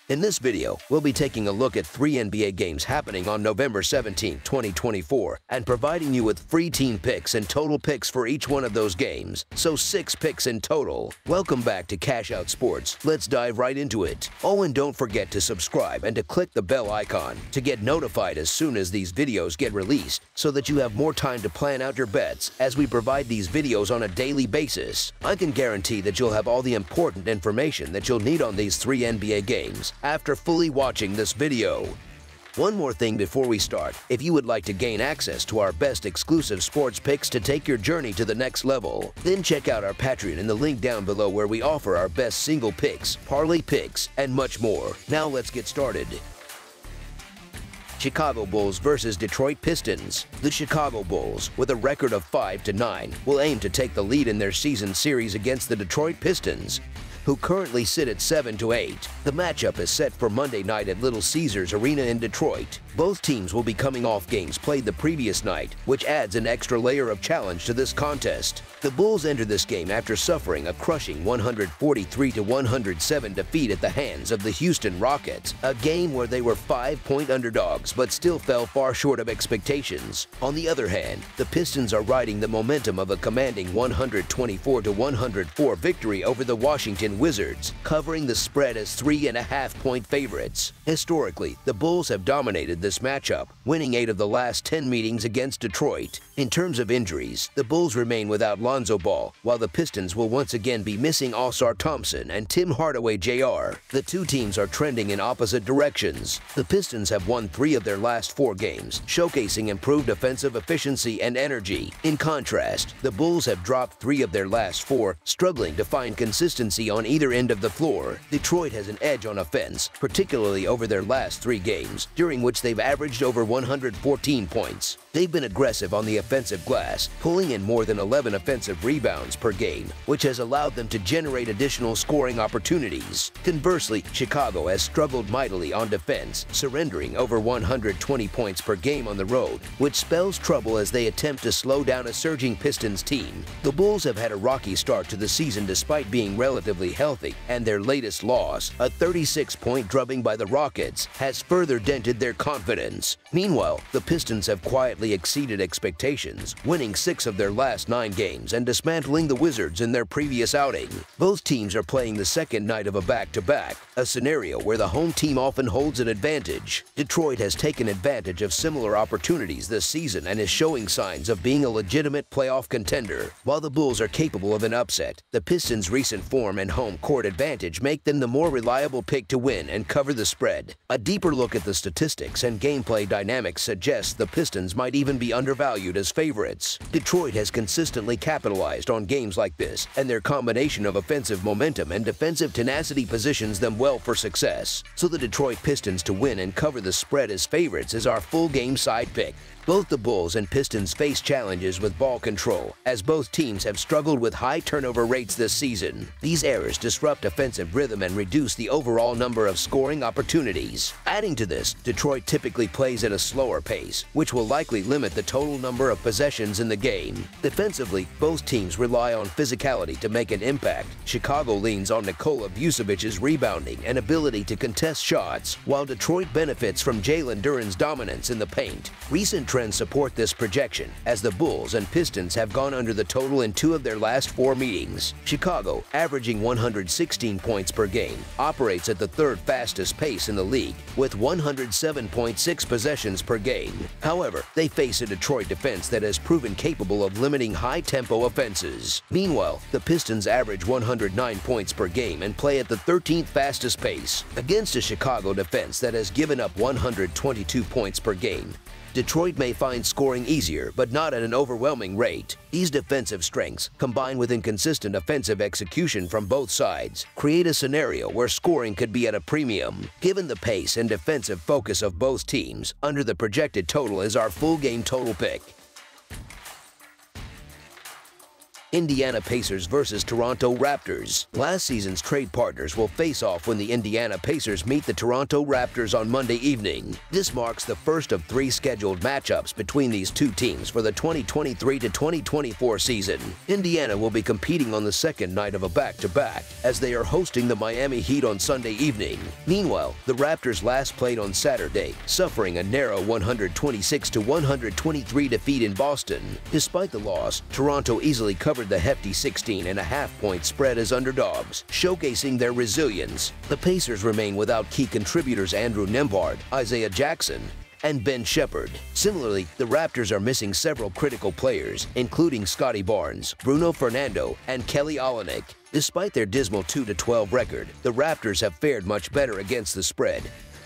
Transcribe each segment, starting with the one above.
In this video, we'll be taking a look at 3 NBA games happening on November 17, 2024, and providing you with free team picks and total picks for each one of those games, so 6 picks in total. Welcome back to Cash Out Sports. Let's dive right into it. Oh, and don't forget to subscribe and to click the bell icon to get notified as soon as these videos get released, so that you have more time to plan out your bets as we provide these videos on a daily basis. I can guarantee that you'll have all the important information that you'll need on these 3 NBA games after fully watching this video. One more thing before we start. If you would like to gain access to our best exclusive sports picks to take your journey to the next level, then check out our Patreon in the link down below, where we offer our best single picks, parlay picks, and much more. Now let's get started. Chicago Bulls versus Detroit Pistons. The Chicago Bulls, with a record of 5-9, will aim to take the lead in their season series against the Detroit Pistons, who currently sit at 7-8. The matchup is set for Monday night at Little Caesars Arena in Detroit. Both teams will be coming off games played the previous night, which adds an extra layer of challenge to this contest. The Bulls enter this game after suffering a crushing 143-107 defeat at the hands of the Houston Rockets, a game where they were 5-point underdogs but still fell far short of expectations. On the other hand, the Pistons are riding the momentum of a commanding 124-104 victory over the Washington Wizards, covering the spread as 3.5-point favorites. Historically, the Bulls have dominated this matchup, winning 8 of the last 10 meetings against Detroit. In terms of injuries, the Bulls remain without Lonzo Ball, while the Pistons will once again be missing Ausar Thompson and Tim Hardaway Jr. The two teams are trending in opposite directions. The Pistons have won 3 of their last 4 games, showcasing improved offensive efficiency and energy. In contrast, the Bulls have dropped 3 of their last 4, struggling to find consistency on either end of the floor. Detroit has an edge on offense, particularly over their last 3 games, during which they've averaged over 114 points. They've been aggressive on the offensive glass, pulling in more than 11 offensive rebounds per game, which has allowed them to generate additional scoring opportunities. Conversely, Chicago has struggled mightily on defense, surrendering over 120 points per game on the road, which spells trouble as they attempt to slow down a surging Pistons team. The Bulls have had a rocky start to the season despite being relatively healthy, and their latest loss, a 36-point drubbing by the Rockets, has further dented their confidence. Meanwhile, the Pistons have quietly exceeded expectations, winning 6 of their last 9 games and dismantling the Wizards in their previous outing. Both teams are playing the second night of a back-to-back, a scenario where the home team often holds an advantage. Detroit has taken advantage of similar opportunities this season and is showing signs of being a legitimate playoff contender. While the Bulls are capable of an upset, the Pistons' recent form and home court advantage make them the more reliable pick to win and cover the spread. A deeper look at the statistics and gameplay dynamics suggests the Pistons might even be undervalued as favorites. Detroit has consistently capitalized on games like this, and their combination of offensive momentum and defensive tenacity positions them well for success. So the Detroit Pistons to win and cover the spread as favorites is our full game side pick. Both the Bulls and Pistons face challenges with ball control, as both teams have struggled with high turnover rates this season. These errors disrupt offensive rhythm and reduce the overall number of scoring opportunities. Adding to this, Detroit typically plays at a slower pace, which will likely limit the total number of possessions in the game. Defensively, both teams rely on physicality to make an impact. Chicago leans on Nikola Vucevic's rebounding and ability to contest shots, while Detroit benefits from Jalen Duren's dominance in the paint. Recent trends support this projection, as the Bulls and Pistons have gone under the total in 2 of their last 4 meetings. Chicago, averaging 116 points per game, operates at the 3rd fastest pace in the league, with 107.6 possessions per game. However, they face a Detroit defense that has proven capable of limiting high-tempo offenses. Meanwhile, the Pistons average 109 points per game and play at the 13th fastest pace. Against a Chicago defense that has given up 122 points per game, Detroit may find scoring easier, but not at an overwhelming rate. These defensive strengths, combined with inconsistent offensive execution from both sides, create a scenario where scoring could be at a premium. Given the pace and defensive focus of both teams, under the projected total is our full game total pick. Indiana Pacers versus Toronto Raptors. Last season's trade partners will face off when the Indiana Pacers meet the Toronto Raptors on Monday evening. This marks the first of 3 scheduled matchups between these two teams for the 2023 to 2024 season. Indiana will be competing on the second night of a back-to-back as they are hosting the Miami Heat on Sunday evening. Meanwhile, the Raptors last played on Saturday, suffering a narrow 126-123 defeat in Boston. Despite the loss, Toronto easily covered the hefty 16.5-point spread as underdogs, showcasing their resilience. The Pacers remain without key contributors Andrew Nembhard, Isaiah Jackson, and Ben Shepherd. Similarly, the Raptors are missing several critical players, including Scotty Barnes, Bruno Fernando, and Kelly Olynyk. Despite their dismal 2-12 record, the Raptors have fared much better against the spread,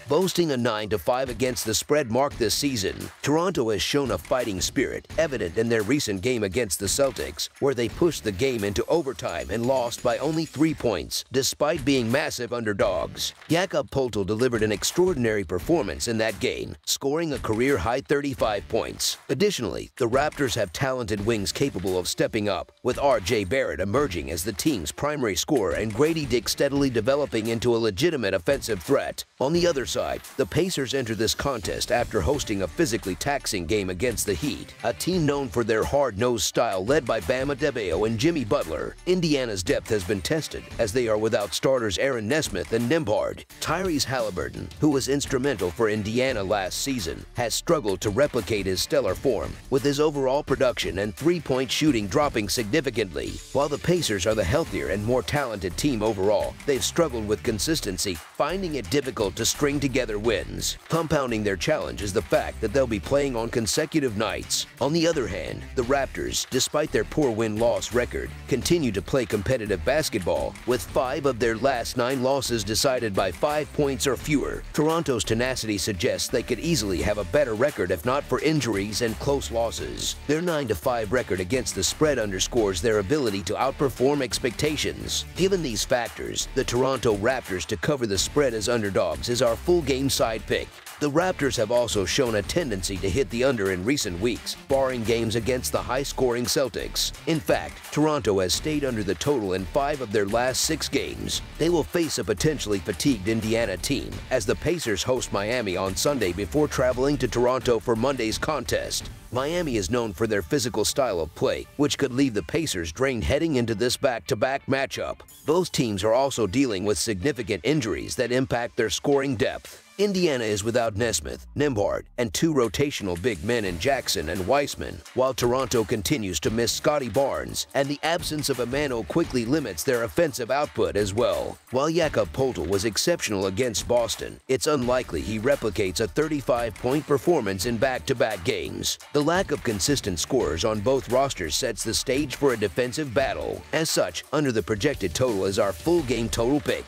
boasting a 9-5 against the spread mark this season. Toronto has shown a fighting spirit, evident in their recent game against the Celtics, where they pushed the game into overtime and lost by only 3 points, despite being massive underdogs. Jakob Poeltl delivered an extraordinary performance in that game, scoring a career-high 35 points. Additionally, the Raptors have talented wings capable of stepping up, with R.J. Barrett emerging as the team's primary scorer and Grady Dick steadily developing into a legitimate offensive threat. On the other side, the Pacers enter this contest after hosting a physically taxing game against the Heat, a team known for their hard-nosed style led by Bam Adebayo and Jimmy Butler. Indiana's depth has been tested as they are without starters Aaron Nesmith and Nembhard. Tyrese Halliburton, who was instrumental for Indiana last season, has struggled to replicate his stellar form, with his overall production and three-point shooting dropping significantly. While the Pacers are the healthier and more talented team overall, they've struggled with consistency, finding it difficult to string together wins. Compounding their challenge is the fact that they'll be playing on consecutive nights. On the other hand, the Raptors, despite their poor win-loss record, continue to play competitive basketball, with 5 of their last 9 losses decided by 5 points or fewer. Toronto's tenacity suggests they could easily have a better record if not for injuries and close losses. Their 9-5 record against the spread underscores their ability to outperform expectations. Given these factors, the Toronto Raptors to cover the spread as underdogs is our full game side pick. The Raptors have also shown a tendency to hit the under in recent weeks, barring games against the high-scoring Celtics. In fact, Toronto has stayed under the total in 5 of their last 6 games. They will face a potentially fatigued Indiana team as the Pacers host Miami on Sunday before traveling to Toronto for Monday's contest. Miami is known for their physical style of play, which could leave the Pacers drained heading into this back-to-back matchup. Both teams are also dealing with significant injuries that impact their scoring depth. Indiana is without Nesmith, Nembhard, and 2 rotational big men in Jackson and Weissman, while Toronto continues to miss Scotty Barnes, and the absence of Amano quickly limits their offensive output as well. While Jakob Poeltl was exceptional against Boston, it's unlikely he replicates a 35-point performance in back-to-back games. The lack of consistent scorers on both rosters sets the stage for a defensive battle. As such, under the projected total is our full game total pick.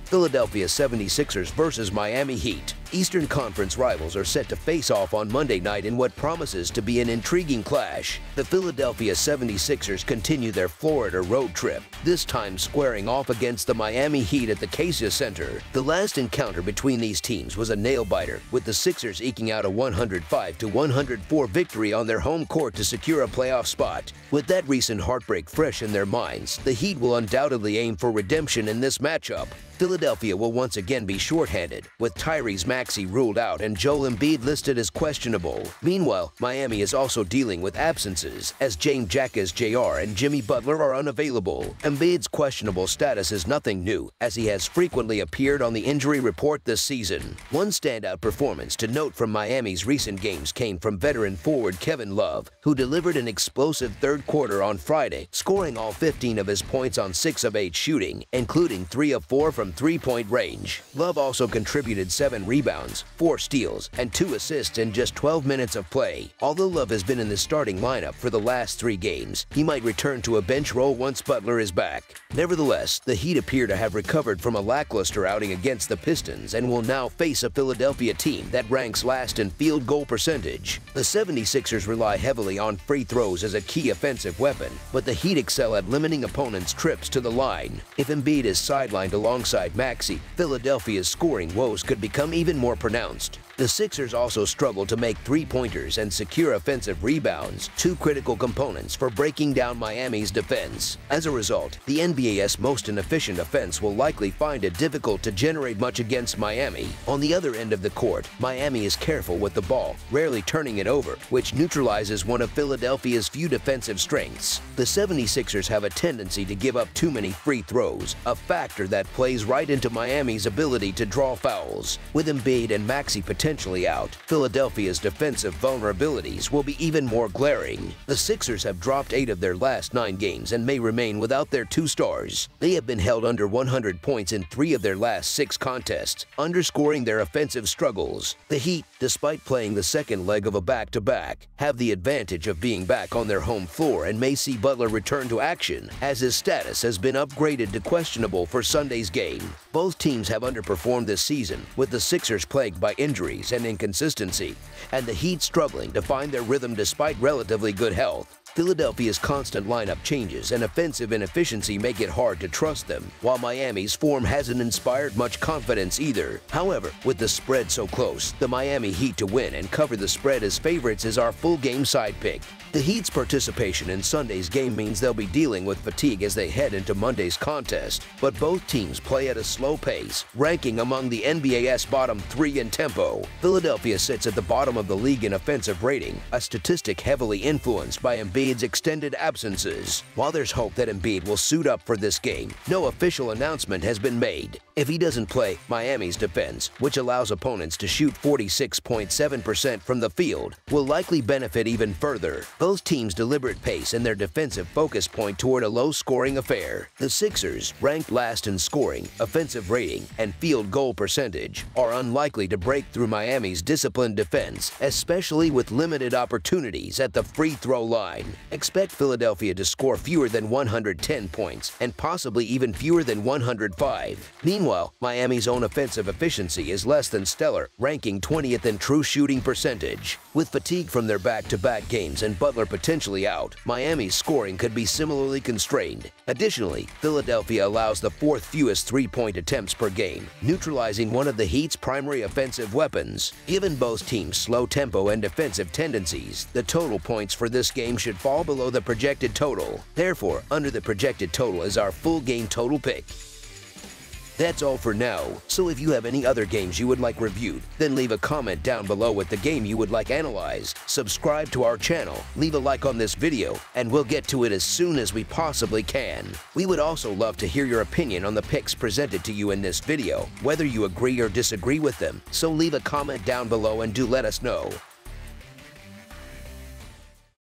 Philadelphia 76ers versus Miami Heat. Eastern Conference rivals are set to face off on Monday night in what promises to be an intriguing clash. The Philadelphia 76ers continue their Florida road trip, this time squaring off against the Miami Heat at the Cassia Center. The last encounter between these teams was a nail-biter, with the Sixers eking out a 105-104 victory on their home court to secure a playoff spot. With that recent heartbreak fresh in their minds, the Heat will undoubtedly aim for redemption in this matchup. Philadelphia will once again be shorthanded, with Tyrese Maxey ruled out and Joel Embiid listed as questionable. Meanwhile, Miami is also dealing with absences, as James Jacques Jr. and Jimmy Butler are unavailable. Embiid's questionable status is nothing new, as he has frequently appeared on the injury report this season. One standout performance to note from Miami's recent games came from veteran forward Kevin Love, who delivered an explosive third quarter on Friday, scoring all 15 of his points on 6 of 8 shooting, including 3 of 4 from three-point range. Love also contributed 7 rebounds, 4 steals, and 2 assists in just 12 minutes of play. Although Love has been in the starting lineup for the last 3 games, he might return to a bench role once Butler is back. Nevertheless, the Heat appear to have recovered from a lackluster outing against the Pistons and will now face a Philadelphia team that ranks last in field goal percentage. The 76ers rely heavily on free throws as a key offensive weapon, but the Heat excel at limiting opponents' trips to the line. If Embiid is sidelined alongside Maxey, Philadelphia's scoring woes could become even more pronounced. The Sixers also struggle to make three-pointers and secure offensive rebounds, two critical components for breaking down Miami's defense. As a result, the NBA's most inefficient offense will likely find it difficult to generate much against Miami. On the other end of the court, Miami is careful with the ball, rarely turning it over, which neutralizes one of Philadelphia's few defensive strengths. The 76ers have a tendency to give up too many free throws, a factor that plays right into Miami's ability to draw fouls. With Embiid and Maxey potentially out, Philadelphia's defensive vulnerabilities will be even more glaring. The Sixers have dropped 8 of their last 9 games and may remain without their 2 stars. They have been held under 100 points in 3 of their last 6 contests, underscoring their offensive struggles. The Heat, despite playing the second leg of a back-to-back, have the advantage of being back on their home floor and may see Butler return to action, as his status has been upgraded to questionable for Sunday's game. Both teams have underperformed this season, with the Sixers plagued by injuries and inconsistency, and the Heat struggling to find their rhythm despite relatively good health. Philadelphia's constant lineup changes and offensive inefficiency make it hard to trust them, while Miami's form hasn't inspired much confidence either. However, with the spread so close, the Miami Heat to win and cover the spread as favorites is our full game side pick. The Heat's participation in Sunday's game means they'll be dealing with fatigue as they head into Monday's contest, but both teams play at a slow pace, ranking among the NBA's bottom 3 in tempo. Philadelphia sits at the bottom of the league in offensive rating, a statistic heavily influenced by Embiid's extended absences. While there's hope that Embiid will suit up for this game, no official announcement has been made. If he doesn't play, Miami's defense, which allows opponents to shoot 46.7% from the field, will likely benefit even further. Both teams' deliberate pace and their defensive focus point toward a low-scoring affair. The Sixers, ranked last in scoring, offensive rating, and field goal percentage, are unlikely to break through Miami's disciplined defense, especially with limited opportunities at the free throw line. Expect Philadelphia to score fewer than 110 points and possibly even fewer than 105. Meanwhile, Miami's own offensive efficiency is less than stellar, ranking 20th in true shooting percentage. With fatigue from their back-to-back games and Butler potentially out, Miami's scoring could be similarly constrained. Additionally, Philadelphia allows the 4th fewest three-point attempts per game, neutralizing one of the Heat's primary offensive weapons. Given both teams' slow tempo and defensive tendencies, the total points for this game should fall below the projected total. Therefore, under the projected total is our full game total pick. That's all for now, so if you have any other games you would like reviewed, then leave a comment down below with the game you would like analyzed, subscribe to our channel, leave a like on this video, and we'll get to it as soon as we possibly can. We would also love to hear your opinion on the picks presented to you in this video, whether you agree or disagree with them, so leave a comment down below and do let us know.